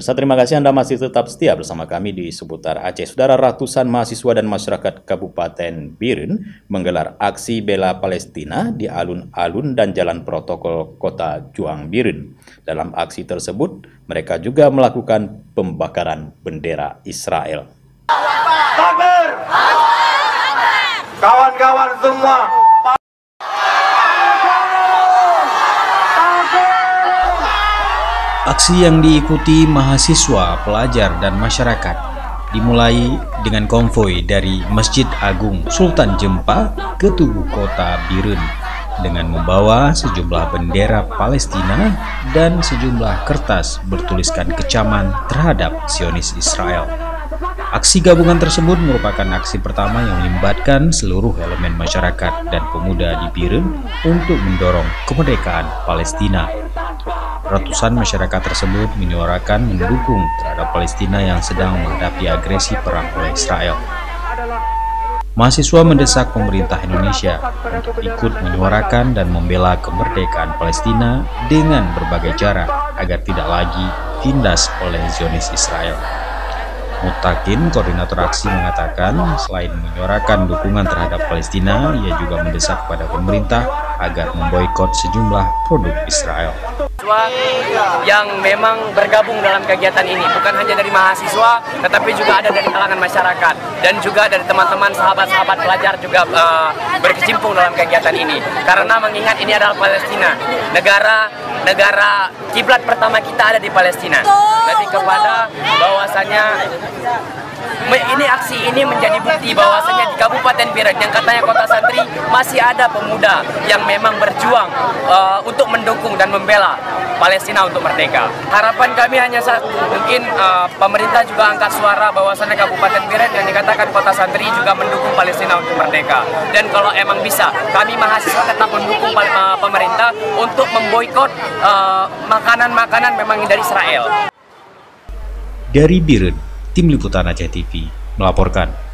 Pemirsa, terima kasih Anda masih tetap setia bersama kami di seputar Aceh. Saudara, ratusan mahasiswa dan masyarakat Kabupaten Biren menggelar aksi bela Palestina di alun-alun dan jalan protokol kota Juang Biren. Dalam aksi tersebut, mereka juga melakukan pembakaran bendera Israel. Takbir! Kawan-kawan semua, aksi yang diikuti mahasiswa, pelajar, dan masyarakat dimulai dengan konvoi dari Masjid Agung Sultan Jempa ke tubuh kota Biren dengan membawa sejumlah bendera Palestina dan sejumlah kertas bertuliskan kecaman terhadap Zionis Israel. Aksi gabungan tersebut merupakan aksi pertama yang melibatkan seluruh elemen masyarakat dan pemuda di Biren untuk mendorong kemerdekaan Palestina. Ratusan masyarakat tersebut menyuarakan mendukung terhadap Palestina yang sedang menghadapi agresi perang oleh Israel. Mahasiswa mendesak pemerintah Indonesia untuk ikut menyuarakan dan membela kemerdekaan Palestina dengan berbagai cara agar tidak lagi ditindas oleh Zionis Israel. Mutakin, koordinator aksi, mengatakan selain menyuarakan dukungan terhadap Palestina, ia juga mendesak kepada pemerintah agar memboikot sejumlah produk Israel. Yang memang bergabung dalam kegiatan ini bukan hanya dari mahasiswa, tetapi juga ada dari kalangan masyarakat dan juga dari teman-teman sahabat-sahabat pelajar juga berkecimpung dalam kegiatan ini. Karena mengingat ini adalah Palestina, negara kiblat pertama kita ada di Palestina. Lebih kepada bahwasanya aksi ini menjadi bukti bahwasanya di Kabupaten Biren yang katanya kota santri masih ada pemuda yang memang berjuang untuk mendukung dan membela Palestina untuk merdeka. Harapan kami hanya satu, mungkin pemerintah juga angkat suara bahwasanya Kabupaten Biren yang dikatakan kota santri juga mendukung Palestina untuk merdeka. Dan kalau emang bisa, kami mahasiswa tetap mendukung pemerintah untuk memboikot makanan-makanan memang dari Israel. Dari Biren, Tim Liputan Aceh TV melaporkan.